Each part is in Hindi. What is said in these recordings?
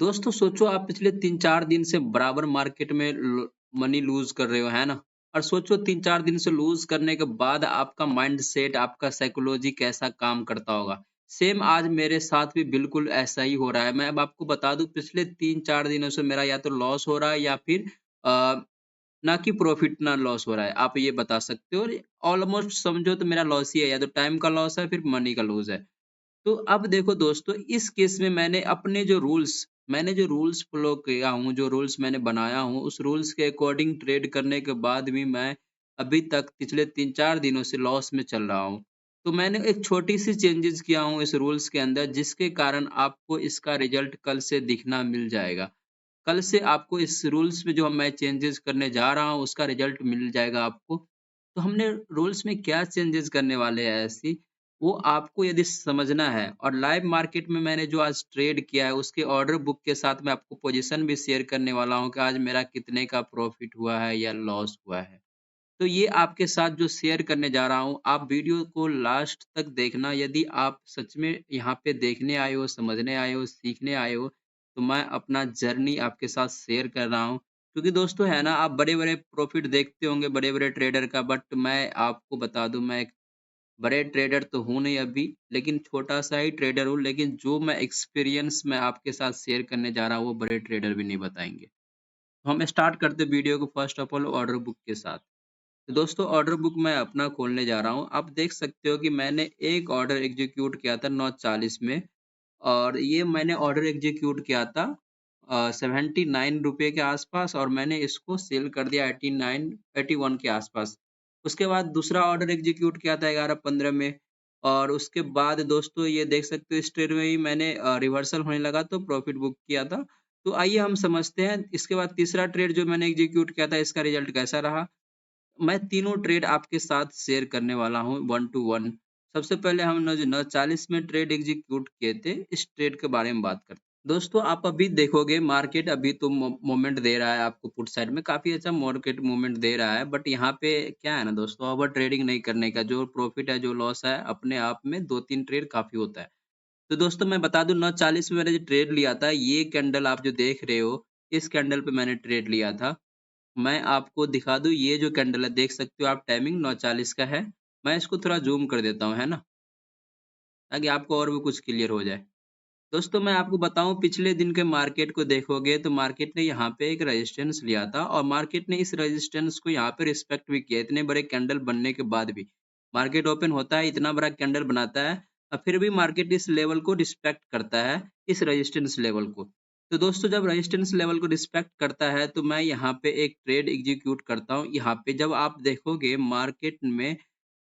दोस्तों सोचो आप पिछले 3-4 दिन से बराबर मार्केट में मनी लूज़ कर रहे हो, है ना? और सोचो 3-4 दिन से लूज़ करने के बाद आपका माइंडसेट, आपका साइकोलॉजी कैसा काम करता होगा। सेम आज मेरे साथ भी बिल्कुल ऐसा ही हो रहा है। मैं अब आपको बता दूँ पिछले 3-4 दिनों से मेरा या तो लॉस हो रहा है या फिर अ, ना कि प्रॉफ़िट ना लॉस हो रहा है। आप ये बता सकते हो और ऑलमोस्ट समझो तो मेरा लॉस ही है, या तो टाइम का लॉस है फिर मनी का लॉस है। तो अब देखो दोस्तों, इस केस में मैंने जो रूल्स फ़ॉलो किया हूँ, जो रूल्स मैंने बनाया हूँ, उस रूल्स के अकॉर्डिंग ट्रेड करने के बाद भी मैं अभी तक पिछले 3-4 दिनों से लॉस में चल रहा हूँ। तो मैंने एक छोटी-सी चेंजेज़ किया हूँ इस रूल्स के अंदर, जिसके कारण आपको इसका रिज़ल्ट कल से दिखना मिल जाएगा। कल से आपको इस रूल्स में जो मैं चेंजेज़ करने जा रहा हूँ, उसका रिज़ल्ट मिल जाएगा आपको। तो हमने रूल्स में क्या चेंजेज़ करने वाले हैं ऐसी, वो आपको यदि समझना है और लाइव मार्केट में मैंने जो आज ट्रेड किया है, उसके ऑर्डर बुक के साथ मैं आपको पोज़ीशन भी शेयर करने वाला हूँ कि आज मेरा कितने का प्रॉफ़िट हुआ है या लॉस हुआ है। तो ये आपके साथ जो शेयर करने जा रहा हूँ, आप वीडियो को लास्ट तक देखना। यदि आप सच में यहाँ पे देखने आए हो, समझने आए हो, सीखने आए हो, तो मैं अपना जर्नी आपके साथ शेयर कर रहा हूँ। क्योंकि दोस्तों है ना, आप बड़े-बड़े प्रॉफ़िट देखते होंगे बड़े-बड़े ट्रेडर का, बट मैं आपको बता दूँ, मैं एक बड़े ट्रेडर तो हूँ नहीं अभी, लेकिन छोटा-सा ही ट्रेडर हूँ, लेकिन जो मैं एक्सपीरियंस मैं आपके साथ शेयर करने जा रहा हूँ, वो बड़े ट्रेडर भी नहीं बताएँगे। तो हम स्टार्ट करते हैं वीडियो को first of all order book के साथ। तो दोस्तों ऑर्डर बुक मैं अपना खोलने जा रहा हूँ। आप देख सकते हो कि मैंने एक ऑर्डर एग्ज़ीक्यूट किया था 9:40 में, और ये मैंने ऑर्डर एग्ज़ीक्यूट किया था ₹79 के आस-पास, और मैंने इसको सेल कर दिया 89 81 के आस-पास। उसके बाद दूसरा ऑर्डर एग्ज़ीक्यूट किया था 11:15 में, और उसके बाद दोस्तों ये देख सकते हो इस ट्रेड में ही मैंने रिवर्सल होने लगा तो प्रॉफ़िट बुक किया था। तो आइए हम समझते हैं इसके बाद तीसरा ट्रेड जो मैंने एग्ज़ीक्यूट किया था, इसका रिज़ल्ट कैसा रहा। मैं तीनों ट्रेड आपके साथ शेयर करने वाला हूँ वन टू वन। सबसे पहले हम न जो न 40 में ट्रेड एग्जीक्यूट किए थे, इस ट्रेड के बारे में बात करते हैं। दोस्तों आप अभी देखोगे मार्केट अभी तो मूवमेंट दे रहा है आपको पुट साइड में, काफ़ी अच्छा मार्केट मूवमेंट दे रहा है, बट यहाँ पे क्या है ना दोस्तों, ओवर ट्रेडिंग नहीं करने का, जो प्रॉफिट है, जो लॉस है, अपने आप में 2-3 ट्रेड काफ़ी होता है। तो दोस्तों मैं बता दूँ 9:40 में मैंने जो ट्रेड लिया था, ये कैंडल आप जो देख रहे हो, इस कैंडल पे मैंने ट्रेड लिया था। मैं आपको दिखा दूँ, ये जो कैंडल है देख सकते हो आप, टाइमिंग 9:40 का है। मैं इसको थोड़ा ज़ूम कर देता हूँ, है ना? ताकि आपको और भी कुछ क्लियर हो जाए। दोस्तों मैं आपको बताऊँ, पिछले दिन के मार्केट को देखोगे तो मार्केट ने यहाँ पे एक रेजिस्टेंस लिया था, और मार्केट ने इस रेजिस्टेंस को यहाँ पे रिस्पेक्ट भी किया। इतने बड़े कैंडल बनने के बाद भी मार्केट ओपन होता है, इतना बड़ा कैंडल बनाता है, और फिर भी मार्केट इस लेवल को रिस्पेक्ट करता है, इस रेजिस्टेंस लेवल को। तो दोस्तों जब रेजिस्टेंस लेवल को रिस्पेक्ट करता है तो मैं यहाँ पे एक ट्रेड एग्जीक्यूट करता हूँ। यहाँ पे जब आप देखोगे मार्केट में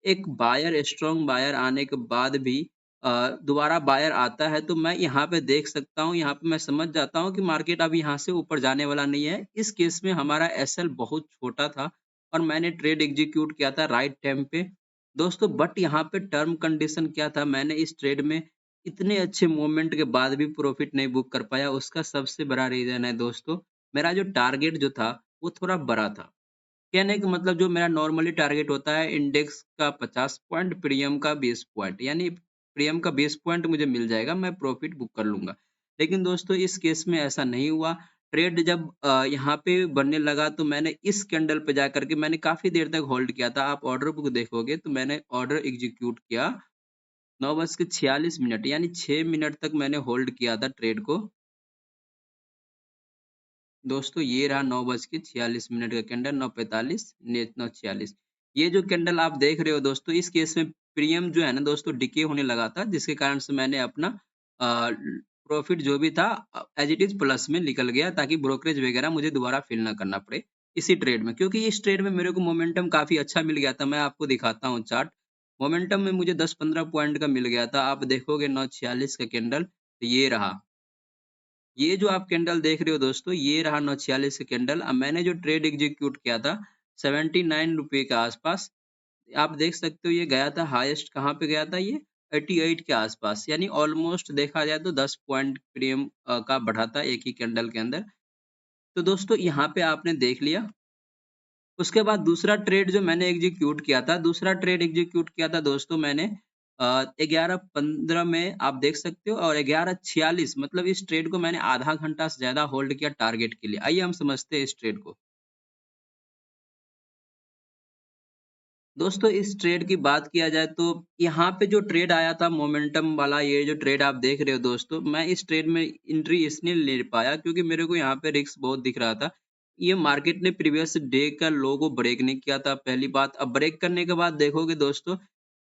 एक बायर, स्ट्रॉन्ग बायर आने के बाद भी दोबारा बायर आता है, तो मैं यहाँ पे देख सकता हूँ, यहाँ पे मैं समझ जाता हूँ कि मार्केट अब यहाँ से ऊपर जाने वाला नहीं है। इस केस में हमारा एसएल बहुत छोटा था, और मैंने ट्रेड एग्जीक्यूट किया था राइट टाइम पे। दोस्तों बट यहाँ पे टर्म कंडीशन क्या था, मैंने इस ट्रेड में इतने अच्छे मूवमेंट के बाद भी प्रॉफिट नहीं बुक कर पाया। उसका सबसे बड़ा रीज़न है दोस्तों, मेरा जो टारगेट जो था, वो थोड़ा बड़ा था। कहने का मतलब जो मेरा नॉर्मली टारगेट होता है इंडेक्स का 50 पॉइंट, प्रीमियम का 20 पॉइंट, यानी प्रीमियम का 20 पॉइंट मुझे मिल जाएगा, मैं प्रॉफिट बुक कर लूँगा। लेकिन दोस्तों इस केस में ऐसा नहीं हुआ। ट्रेड जब यहाँ पे बनने लगा तो मैंने इस कैंडल पे जाकर के मैंने काफ़ी देर तक होल्ड किया था। आप ऑर्डर बुक देखोगे तो मैंने ऑर्डर एग्जीक्यूट किया 9:46 यानी 6 मिनट तक मैंने होल्ड किया था ट्रेड को। दोस्तों ये रहा 9:46 का कैंडल, 9:45 ने 9:46। ये जो कैंडल आप देख रहे हो दोस्तों, इस केस में प्रीमियम जो है ना दोस्तों डिके होने लगा था, जिसके कारण से मैंने अपना प्रॉफिट जो भी था एज इट इज प्लस में निकल गया, ताकि ब्रोकरेज वगैरह मुझे दोबारा फिल ना करना पड़े इसी ट्रेड में, क्योंकि इस ट्रेड में मेरे को मोमेंटम काफी अच्छा मिल गया था। मैं आपको दिखाता हूँ चार्ट। मोमेंटम में मुझे 10-15 पॉइंट का मिल गया था। आप देखोगे 9:46 का कैंडल, तो ये रहा। ये जो आप कैंडल देख रहे हो दोस्तों, ये रहा 9:46 का कैंडल। अब मैंने जो ट्रेड एग्जीक्यूट किया था ₹79 के आसपास, आप देख सकते हो ये गया था हाईएस्ट कहाँ पे गया था ये? 88 के आसपास, यानी ऑलमोस्ट देखा जाए तो 10 पॉइंट प्रीमियम का बढ़ा था एक ही कैंडल के अंदर। तो दोस्तों यहाँ पे आपने देख लिया। उसके बाद दूसरा ट्रेड जो मैंने एग्जीक्यूट किया था, दूसरा ट्रेड एग्जीक्यूट किया था दोस्तों मैंने 11:15 में आप देख सकते हो और 11:46 मतलब इस ट्रेड को मैंने आधा घंटा से ज़्यादा होल्ड किया टारगेट के लिए। आइए हम समझते हैं इस ट्रेड को। दोस्तों इस ट्रेड की बात किया जाए तो यहाँ पे जो ट्रेड आया था मोमेंटम वाला, ये जो ट्रेड आप देख रहे हो दोस्तों, मैं इस ट्रेड में एंट्री इसलिए ले पाया क्योंकि मेरे को यहाँ पे रिस्क बहुत दिख रहा था। ये मार्केट ने प्रीवियस डे का लो को ब्रेक नहीं किया था पहली बात। अब ब्रेक करने के बाद देखोगे दोस्तों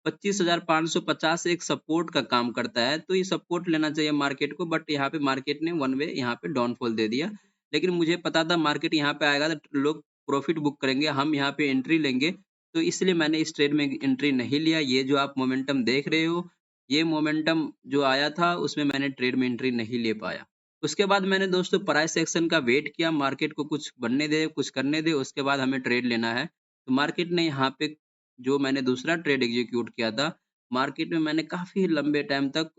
25,550 एक सपोर्ट का काम करता है, तो ये सपोर्ट लेना चाहिए मार्केट को, बट यहाँ पे मार्केट ने वन वे यहाँ पे डाउनफॉल दे दिया। लेकिन मुझे पता था मार्केट यहाँ पे आएगा तो लोग प्रॉफिट बुक करेंगे, हम यहाँ पे एंट्री लेंगे, तो इसलिए मैंने इस ट्रेड में एंट्री नहीं लिया। ये जो आप मोमेंटम देख रहे हो, ये मोमेंटम जो आया था उसमें मैंने ट्रेड में एंट्री नहीं ले पाया। उसके बाद मैंने दोस्तों प्राइस एक्शन का वेट किया, मार्केट को कुछ बनने दे, कुछ करने दे, उसके बाद हमें ट्रेड लेना है। तो मार्केट ने यहाँ पे जो मैंने दूसरा ट्रेड एग्जीक्यूट किया था, मार्केट में मैंने काफ़ी लंबे टाइम तक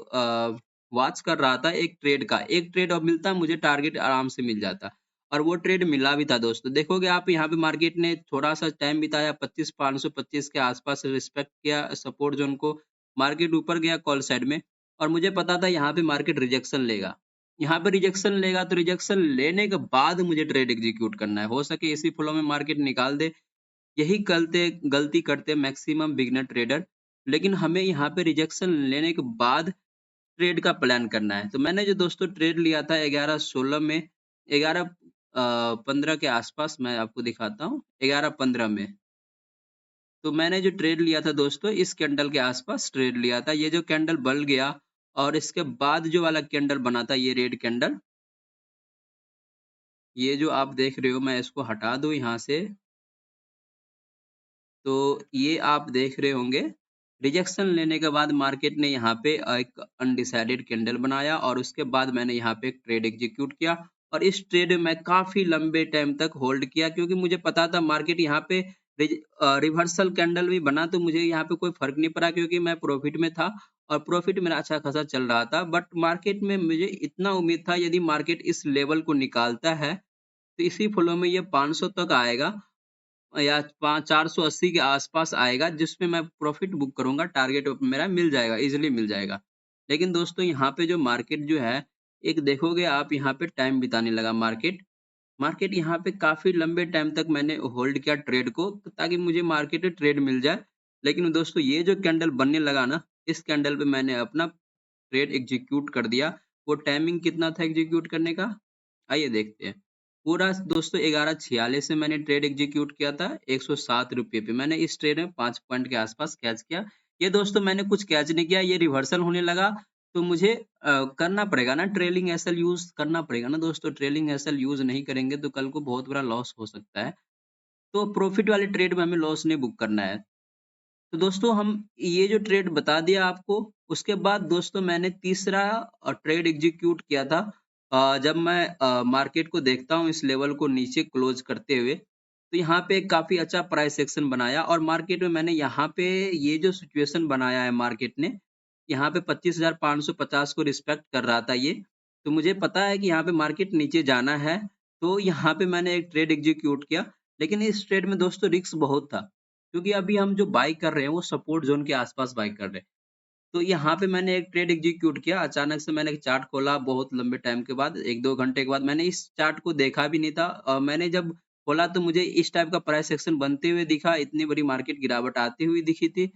वॉच कर रहा था एक ट्रेड का। एक ट्रेड और मिलता मुझे टारगेट आराम से मिल जाता। और वो ट्रेड मिला भी था दोस्तों। देखोगे आप यहाँ पे मार्केट ने थोड़ा-सा टाइम बिताया 25,525 के आस-पास रिस्पेक्ट किया सपोर्ट ज़ोन को। मार्केट ऊपर गया कॉल साइड में और मुझे पता था यहाँ पे मार्केट रिजेक्शन लेगा। यहाँ पे रिजेक्शन लेगा तो रिजेक्शन लेने के बाद मुझे ट्रेड एग्जीक्यूट करना है। हो सके इसी फ्लो में मार्केट निकाल दे। यही गलती करते मैक्सिमम बिगिनर ट्रेडर। लेकिन हमें यहाँ पे रिजेक्शन लेने के बाद ट्रेड का प्लान करना है। तो मैंने जो दोस्तों ट्रेड लिया था 11:16 में 15 के आसपास मैं आपको दिखाता हूँ 11:15 में। तो मैंने जो ट्रेड लिया था दोस्तों इस कैंडल के आसपास ट्रेड लिया था। ये जो कैंडल बल गया और इसके बाद जो वाला कैंडल बना था ये रेड कैंडल, ये जो आप देख रहे हो मैं इसको हटा दूँ यहाँ से। तो ये आप देख रहे होंगे रिजेक्शन लेने के बाद मार्केट ने यहाँ पे एक अनडिसाइडेड कैंडल बनाया और उसके बाद मैंने यहाँ पे एक ट्रेड एग्जीक्यूट किया और इस ट्रेड में काफी लंबे टाइम तक होल्ड किया क्योंकि मुझे पता था मार्केट यहाँ पे रिवर्सल कैंडल भी बना तो मुझे यहाँ पे कोई फर्क नहीं पड़ा क्योंकि मैं प्रॉफिट में था और प्रॉफिट मेरा अच्छा खासा चल रहा था। बट मार्केट में मुझे इतना उम्मीद था यदि मार्केट इस लेवल को निकालता है तो इसी फ्लो में ये 500 तक आएगा या 480 के आसपास आएगा जिसमें मैं प्रॉफिट बुक करूँगा, टारगेट मेरा मिल जाएगा, ईज़िली मिल जाएगा। लेकिन दोस्तों यहाँ पे जो मार्केट जो है, एक देखोगे आप यहाँ पे टाइम बिताने लगा मार्केट। मार्केट यहाँ पे काफ़ी लंबे टाइम तक मैंने होल्ड किया ट्रेड को ताकि मुझे मार्केट में ट्रेड मिल जाए। लेकिन दोस्तों ये जो कैंडल बनने लगा ना, इस कैंडल पे मैंने अपना ट्रेड एग्जीक्यूट कर दिया। वो टाइमिंग कितना था एग्जीक्यूट करने का? आइए देखते हैं। पूरा दोस्तों 11:46 में मैंने ट्रेड एग्जीक्यूट किया था ₹107 पे। मैंने इस ट्रेड में 5 पॉइंट के आसपास कैच किया। ये दोस्तों मैंने कुछ कैच नहीं किया, ये रिवर्सल होने लगा तो मुझे करना पड़ेगा ना ट्रेलिंग एसएल यूज़ करना पड़ेगा ना दोस्तों। ट्रेलिंग एसएल यूज़ नहीं करेंगे तो कल को बहुत बड़ा लॉस हो सकता है। तो प्रॉफिट वाले ट्रेड में हमें लॉस नहीं बुक करना है। तो दोस्तों हम ये जो ट्रेड बता दिया आपको, उसके बाद दोस्तों मैंने तीसरा ट्रेड एग्जीक्यूट किया था जब मैं मार्केट को देखता हूँ इस लेवल को नीचे क्लोज करते हुए, तो यहाँ पे काफ़ी अच्छा प्राइस एक्शन बनाया और मार्केट में मैंने यहाँ पे ये जो सिचुएशन बनाया है मार्केट ने, यहाँ पे 25,550 को रिस्पेक्ट कर रहा था ये, तो मुझे पता है कि यहाँ पे मार्केट नीचे जाना है, तो यहाँ पे मैंने एक ट्रेड एग्जीक्यूट किया, लेकिन इस ट्रेड में दोस्तों रिस्क बहुत था। क्योंकि अभी हम जो बाय कर रहे हैं वो सपोर्ट ज़ोन के आस-पास बाय कर रहे हैं। तो यहाँ पे मैंने एक ट्रेड एग्जीक्यूट किया, अचानक से मैंने एक चार्ट खोला बहुत लंबे टाइम के बाद, 1-2 घंटे के बाद मैंने इस चार्ट को देखा भी नहीं था। मैंने जब खोला तो मुझे इस टाइप का प्राइस एक्शन बनते हुए दिखा, इतनी बड़ी मार्केट गिरावट आती हुई दिखी थी।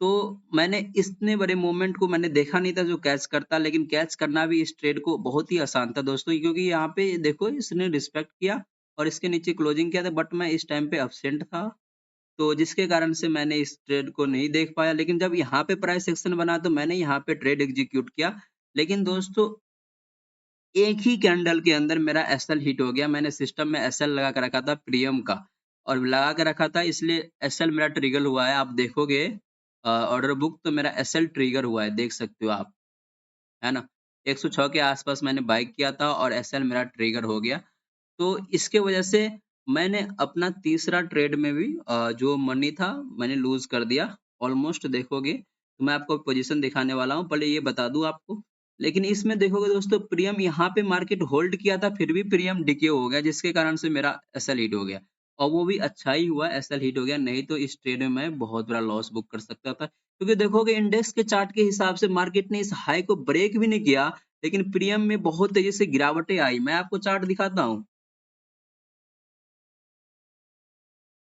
तो मैंने इतने बड़े मोमेंट को मैंने देखा नहीं था जो कैच करता, लेकिन कैच करना भी इस ट्रेड को बहुत ही आसान था दोस्तों क्योंकि यहाँ पे देखो इसने रिस्पेक्ट किया और इसके नीचे क्लोजिंग किया था बट मैं इस टाइम पे एब्सेंट था। तो जिसके कारण से मैंने इस ट्रेड को नहीं देख पाया, लेकिन जब यहाँ पे प्राइस एक्शन बना तो मैंने यहाँ पे ट्रेड एग्जीक्यूट किया। लेकिन दोस्तों एक ही कैंडल के अंदर मेरा एसएल हिट हो गया। मैंने सिस्टम में एसएल लगा के रखा था प्रीमियम का और लगा के रखा था इसलिए एसएल मेरा ट्रिगर हुआ है। आप देखोगे ऑर्डर बुक तो मेरा एसएल ट्रिगर हुआ है, देख सकते हो आप, है ना? 106 के आसपास मैंने बाय किया था और एसएल मेरा ट्रिगर हो गया। तो इसके वजह से मैंने अपना तीसरा ट्रेड में भी जो मनी था मैंने लूज़ कर दिया। ऑलमोस्ट देखोगे तो मैं आपको पोज़ीशन दिखाने वाला हूँ, पहले ये बता दूँ आपको। लेकिन इसमें देखोगे दोस्तों प्रीमियम यहाँ पे मार्केट होल्ड किया था फिर भी प्रीमियम डिके हो गया जिसके कारण से मेरा एसएल हिट हो गया। और वो भी अच्छा ही हुआ एसएल हिट हो गया, नहीं तो इस ट्रेड में मैं बहुत बड़ा लॉस बुक कर सकता था। क्योंकि देखोगे इंडेक्स के चार्ट के हिसाब से मार्केट ने इस हाई को ब्रेक भी नहीं किया, लेकिन प्रीमियम में बहुत तेज़ी से गिरावटें आई। मैं आपको चार्ट दिखाता हूँ।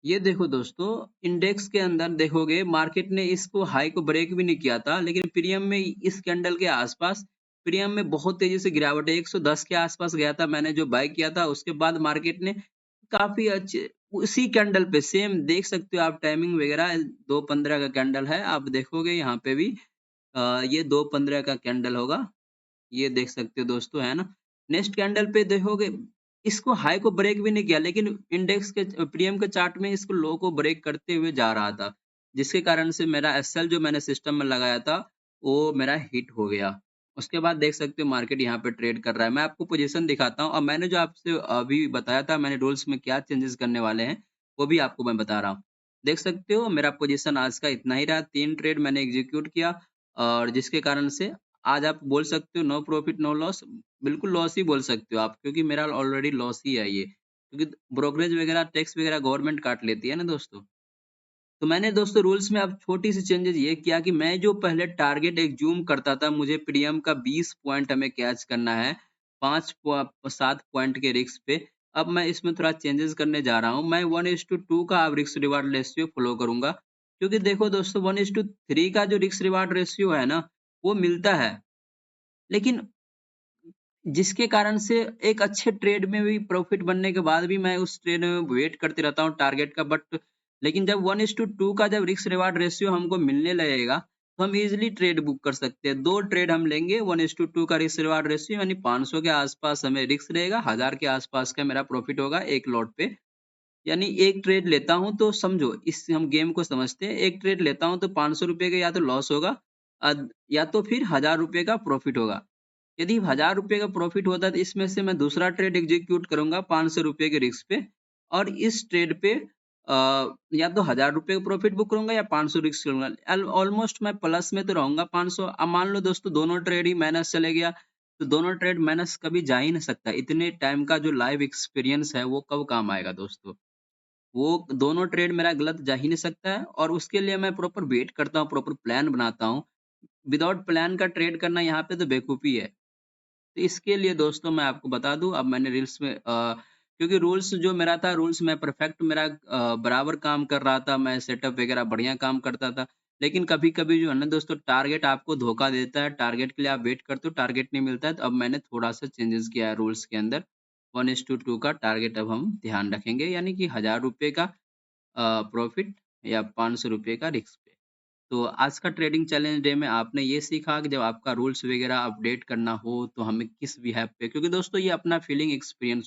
ये देखो दोस्तों, इंडेक्स के अंदर देखोगे मार्केट ने इसको हाई को ब्रेक भी नहीं किया था, लेकिन प्रीमियम में इस कैंडल के आसपास प्रीमियम में बहुत तेजी से गिरावट है। 110 के आसपास गया था, मैंने जो बाय किया था। उसके बाद मार्केट ने काफी अच्छे उसी कैंडल पे सेम देख सकते हो आप, टाइमिंग वगैरह 2:15 का कैंडल है। आप देखोगे यहाँ पे भी ये 2:15 का कैंडल होगा। ये देख सकते हो दोस्तों, है ना? नेक्स्ट कैंडल पे देखोगे इसको हाई को ब्रेक भी नहीं किया, लेकिन इंडेक्स के प्रीमियम के चार्ट में इसको लो को ब्रेक करते हुए जा रहा था, जिसके कारण से मेरा एसएल जो मैंने सिस्टम में लगाया था वो मेरा हिट हो गया। उसके बाद देख सकते हो मार्केट यहाँ पे ट्रेड कर रहा है। मैं आपको पोजीशन दिखाता हूँ और मैंने जो आपसे अभी बताया था मैंने रूल्स में क्या चेंजेस करने वाले हैं, वो भी आपको मैं बता रहा हूँ। देख सकते हो मेरा पोजीशन आज का इतना ही रहा। 3 ट्रेड मैंने एग्जीक्यूट किया और जिसके कारण से आज आप बोल सकते हो नो प्रॉफिट नो लॉस, बिल्कुल लॉस ही बोल सकते हो आप, क्योंकि मेरा ऑलरेडी लॉस ही है ये, क्योंकि ब्रोकरेज वगैरह टैक्स वगैरह गवर्नमेंट काट लेती है ना दोस्तों। तो मैंने दोस्तों रूल्स में अब छोटी सी चेंजेस ये किया कि मैं जो पहले टारगेट एज्यूम करता था, मुझे प्रीमियम का 20 पॉइंट हमें कैच करना है 7 पॉइंट के रिस्क पे। अब मैं इसमें थोड़ा चेंजेस करने जा रहा हूँ। मैं 1:2 का अब रिस्क रिवार्ड रेशियो फॉलो करूंगा, क्योंकि देखो दोस्तों 1:3 का जो रिस्क रिवार्ड रेशियो है ना, वो मिलता है, लेकिन जिसके कारण से एक अच्छे ट्रेड में भी प्रॉफिट बनने के बाद भी मैं उस ट्रेड में वेट करते रहता हूँ टारगेट का। बट लेकिन जब 1:2 का जब रिस्क रिवार्ड रेशियो हमको मिलने लगेगा, तो हम इजीली ट्रेड बुक कर सकते हैं। 2 ट्रेड हम लेंगे, 1:2 का रिस्क रिवार्ड रेशियो यानी 500 के आसपास हमें रिस्क रहेगा, 1000 के आसपास का मेरा प्रॉफिट होगा एक लॉट पे। यानी एक ट्रेड लेता हूँ तो समझो, इस हम गेम को समझते हैं। एक ट्रेड लेता हूँ तो 500 रुपए का या तो लॉस होगा, या तो फिर 1000 रुपए का प्रॉफिट होगा। यदि 1000 रुपए का प्रॉफिट होता है तो इसमें से मैं दूसरा ट्रेड एग्जीक्यूट करूंगा 500 रुपए के रिस्क पे, और इस ट्रेड पे या तो 1000 रुपए का प्रॉफिट बुक करूंगा या 500 रिस्क करूंगा। ऑलमोस्ट मैं प्लस में तो रहूंगा 500। अब मान लो दोस्तों दोनों ट्रेड ही माइनस चले गया, तो दोनों ट्रेड माइनस कभी जा ही नहीं सकता। इतने टाइम का जो लाइव एक्सपीरियंस है वो कब काम आएगा दोस्तों? वो दोनों ट्रेड मेरा गलत जा ही नहीं सकता है, और उसके लिए मैं प्रॉपर वेट करता हूँ, प्रॉपर प्लान बनाता हूँ। विदाउट प्लान का ट्रेड करना यहाँ पे तो बेवकूफ़ी है। तो इसके लिए दोस्तों मैं आपको बता दूँ, अब मैंने रील्स में क्योंकि रूल्स जो मेरा था, रूल्स में परफेक्ट मेरा बराबर काम कर रहा था, मैं सेटअप वगैरह बढ़िया काम करता था। लेकिन कभी-कभी जो है ना दोस्तों, टारगेट आपको धोखा देता है, टारगेट के लिए आप वेट करते हो, टारगेट नहीं मिलता है, तो अब मैंने थोड़ा-सा चेंजेस किया है रूल्स के अंदर। 1:2 का टारगेट अब हम ध्यान रखेंगे, यानी कि ₹1000 का प्रॉफ़िट या ₹500 का रिस्क पे। तो आज का ट्रेडिंग चैलेंज डे में आपने ये सीखा कि जब आपका रूल्स वगैरह अपडेट करना हो तो हमें किस बिहेव पे, क्योंकि दोस्तों ये अपना फीलिंग एक्सपीरियंस